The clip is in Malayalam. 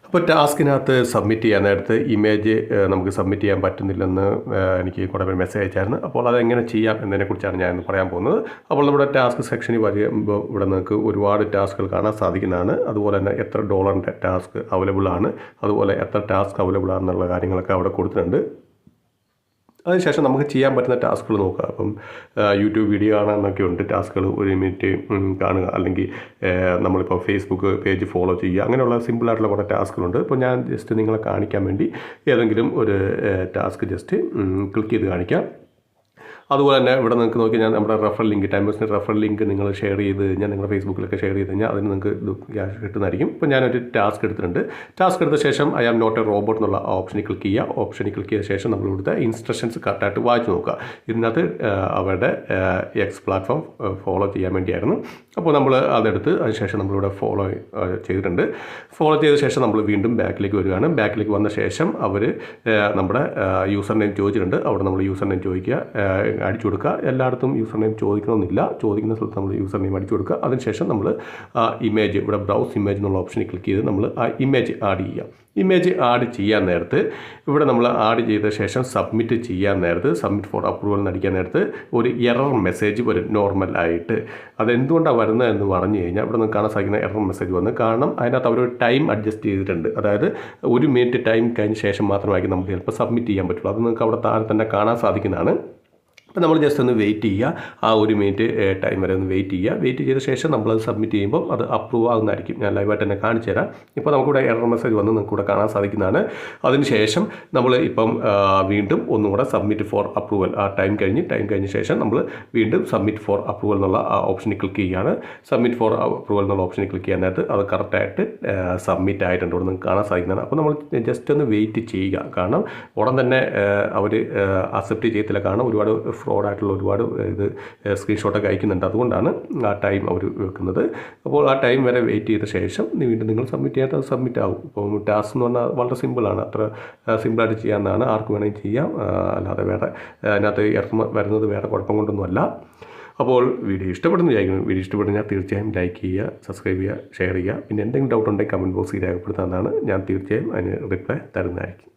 അപ്പോൾ ടാസ്കിനകത്ത് സബ്മിറ്റ് ചെയ്യാൻ നേരത്ത് ഇമേജ് നമുക്ക് സബ്മിറ്റ് ചെയ്യാൻ പറ്റുന്നില്ലെന്ന് എനിക്ക് കുറേ പേര് മെസ്സേജ് അയച്ചായിരുന്നു. അപ്പോൾ അതെങ്ങനെ ചെയ്യാം എന്നതിനെക്കുറിച്ചാണ് ഞാൻ ഇന്ന് പറയാൻ പോകുന്നത്. അപ്പോൾ നമ്മുടെ ടാസ്ക് സെക്ഷനിൽ വരുമ്പോൾ ഇവിടെ നിങ്ങൾക്ക് ഒരുപാട് ടാസ്കുകൾ കാണാൻ സാധിക്കുന്നതാണ്. അതുപോലെ തന്നെ എത്ര ഡോളറിൻ്റെ ടാസ്ക് അവൈലബിൾ ആണ്, അതുപോലെ എത്ര ടാസ്ക് അവൈലബിൾ ആണെന്നുള്ള കാര്യങ്ങളൊക്കെ അവിടെ കൊടുത്തിട്ടുണ്ട്. അതിനുശേഷം നമുക്ക് ചെയ്യാൻ പറ്റുന്ന ടാസ്കുകൾ നോക്കുക. അപ്പം യൂട്യൂബ് വീഡിയോ കാണാനൊക്കെ ഉണ്ട് ടാസ്കുകൾ. 1 മിനിറ്റ് കാണുക, അല്ലെങ്കിൽ നമ്മളിപ്പോൾ ഫേസ്ബുക്ക് പേജ് ഫോളോ ചെയ്യുക, അങ്ങനെയുള്ള സിമ്പിളായിട്ടുള്ള കുറേ ടാസ്കുകളുണ്ട്. ഇപ്പോൾ ഞാൻ ജസ്റ്റ് നിങ്ങളെ കാണിക്കാൻ വേണ്ടി ഏതെങ്കിലും ഒരു ടാസ്ക് ജസ്റ്റ് ക്ലിക്ക് ചെയ്ത് കാണിക്കാം. അതുപോലെ തന്നെ ഇവിടെ നിങ്ങൾക്ക് നോക്കി ഞാൻ നമ്മുടെ റെഫറൽ ലിങ്ക്, ടൈമേഴ്സിൻ്റെ റെഫറൽ ലിങ്ക് നിങ്ങൾ ഷെയർ ചെയ്ത് കഴിഞ്ഞാൽ, നിങ്ങളുടെ ഫേസ്ബുക്കിലൊക്കെ ഷെയർ ചെയ്ത് കഴിഞ്ഞാൽ അതിന് നിങ്ങൾക്ക് ക്യാഷ് കിട്ടുന്നതായിരിക്കും. ഇപ്പോൾ ഞാനൊരു ടാസ്ക് എടുത്തിട്ടുണ്ട്. ടാസ്ക് എടുത്ത ശേഷം I am not a robot എന്നുള്ള ഓപ്ഷനിൽ ക്ലിക്ക് ചെയ്യുക. ഓപ്ഷനിൽ ക്ലിക്ക് ചെയ്ത ശേഷം നമ്മൾ ഇവിടുത്തെ ഇൻസ്ട്രക്ഷൻസ് കറക്റ്റായിട്ട് വായിച്ച് നോക്കുക. ഇതിനകത്ത് അവരുടെ എക്സ് പ്ലാറ്റ്ഫോം ഫോളോ ചെയ്യാൻ വേണ്ടിയായിരുന്നു. അപ്പോൾ നമ്മൾ അതെടുത്ത് അതിനുശേഷം നമ്മളിവിടെ ഫോളോ ചെയ്തിട്ടുണ്ട്. ഫോളോ ചെയ്ത ശേഷം നമ്മൾ വീണ്ടും ബാക്കിലേക്ക് വരികയാണ്. ബാക്കിലേക്ക് വന്ന ശേഷം അവർ നമ്മുടെ യൂസർ നെയിം ചോദിച്ചിട്ടുണ്ട്. അവിടെ നമ്മൾ യൂസർ നെയിം ചോദിക്കുക, അടിച്ചു കൊടുക്കുക. എല്ലായിടത്തും യൂസർ നെയിം ചോദിക്കണമെന്നില്ല, ചോദിക്കുന്ന സ്ഥലത്ത് നമ്മൾ യൂസർ നെയിം അടിച്ചു കൊടുക്കുക. അതിനുശേഷം നമ്മൾ ഇമേജ്, ഇവിടെ ബ്രൗസ് ഇമേജ് എന്നുള്ള ഓപ്ഷനിൽ ക്ലിക്ക് ചെയ്ത് നമ്മൾ ആ ഇമേജ് ആഡ് ചെയ്യുക. ഇമേജ് ആഡ് ചെയ്യാൻ നേരത്ത് ഇവിടെ നമ്മൾ ആഡ് ചെയ്ത ശേഷം സബ്മിറ്റ് ചെയ്യാൻ നേരത്ത്, സബ്മിറ്റ് ഫോർ അപ്രൂവൽ എന്നടിക്കാൻ നേരത്ത് ഒരു എറർ മെസ്സേജ് വരും നോർമലായിട്ട്. അതെന്തുകൊണ്ടാണ് വരുന്നതെന്ന് പറഞ്ഞു കഴിഞ്ഞാൽ ഇവിടെ നിന്ന് കാണാൻ സാധിക്കുന്ന എറർ മെസ്സേജ് വന്ന്, കാരണം അതിനകത്ത് അവർ ടൈം അഡ്ജസ്റ്റ് ചെയ്തിട്ടുണ്ട്. അതായത് 1 മിനിറ്റ് ടൈം കഴിഞ്ഞ ശേഷം മാത്രമായിരിക്കും നമുക്ക് ചിലപ്പോൾ സബ്മിറ്റ് ചെയ്യാൻ പറ്റുള്ളൂ. അത് നിങ്ങൾക്ക് അവിടെ താഴെ തന്നെ കാണാൻ സാധിക്കുന്നതാണ്. അപ്പോൾ നമ്മൾ ജസ്റ്റ് ഒന്ന് വെയിറ്റ് ചെയ്യുക. ആ 1 മിനിറ്റ് ടൈം വരെ ഒന്ന് വെയിറ്റ് ചെയ്യുക. വെയിറ്റ് ചെയ്ത ശേഷം നമ്മളത് സബ്മിറ്റ് ചെയ്യുമ്പോൾ അത് അപ്രൂവ് ആകുന്നതായിരിക്കും. ഞാൻ ലൈവായിട്ട് തന്നെ കാണിച്ചു തരാം. ഇപ്പോൾ നമുക്കിവിടെ എറർ മെസ്സേജ് വന്ന് നമുക്കിവിടെ കാണാൻ സാധിക്കുന്നതാണ്. അതിനുശേഷം നമ്മൾ ഇപ്പം വീണ്ടും ഒന്നും കൂടെ സബ്മിറ്റ് ഫോർ അപ്രൂവൽ, ആ ടൈം കഴിഞ്ഞ ശേഷം നമ്മൾ വീണ്ടും സബ്മിറ്റ് ഫോർ അപ്രൂവൽ എന്നുള്ള ആ ഓപ്ഷനിൽ ക്ലിക്ക് ചെയ്യുകയാണ്. സബ്മിറ്റ് ഫോർ അപ്രൂവൽ എന്നുള്ള ഓപ്ഷനിൽ ക്ലിക്ക് ചെയ്യാൻ നേരത്ത് അത് കറക്റ്റായിട്ട് സബ്മിറ്റ് ആയിട്ടുണ്ട്, ഇവിടെ നിങ്ങൾക്ക് കാണാൻ സാധിക്കുന്നതാണ്. അപ്പോൾ നമ്മൾ ജസ്റ്റ് ഒന്ന് വെയിറ്റ് ചെയ്യുക. കാരണം ഉടൻ തന്നെ അവർ അക്സെപ്റ്റ് ചെയ്യത്തില്ല. കാരണം ഒരുപാട് ഫ്രോഡായിട്ടുള്ള ഒരുപാട് ഇത് സ്ക്രീൻഷോട്ടൊക്കെ അയക്കുന്നുണ്ട്. അതുകൊണ്ടാണ് ആ ടൈം അവർ വെക്കുന്നത്. അപ്പോൾ ആ ടൈം വരെ വെയിറ്റ് ചെയ്ത ശേഷം വീണ്ടും നിങ്ങൾ സബ്മിറ്റ് ചെയ്യാത്ത അത് സബ്മിറ്റ് ആകും. ഇപ്പോൾ ടാസ്ക് എന്ന് പറഞ്ഞാൽ വളരെ സിമ്പിളാണ്. അത്ര സിമ്പിളായിട്ട് ചെയ്യാവുന്നതാണ്. ആർക്ക് വേണമെങ്കിൽ ചെയ്യാം. അല്ലാതെ വേറെ അതിനകത്ത് ഇറങ്ങ വരുന്നത് വേറെ കുഴപ്പം കൊണ്ടൊന്നുമല്ല. അപ്പോൾ വീഡിയോ ഇഷ്ടപ്പെടുന്നു വിചാരിക്കുന്നു. വീഡിയോ ഇഷ്ടപ്പെടുന്ന തീർച്ചയായും ലൈക്ക് ചെയ്യുക, സബ്സ്ക്രൈബ് ചെയ്യുക, ഷെയർ ചെയ്യുക. പിന്നെ എന്തെങ്കിലും ഡൗട്ട് ഉണ്ടെങ്കിൽ കമൻറ്റ് ബോക്സിൽ രേഖപ്പെടുത്താവുന്നതാണ്. ഞാൻ തീർച്ചയായും അതിന് റിപ്ലൈ തരുന്നതായിരിക്കും.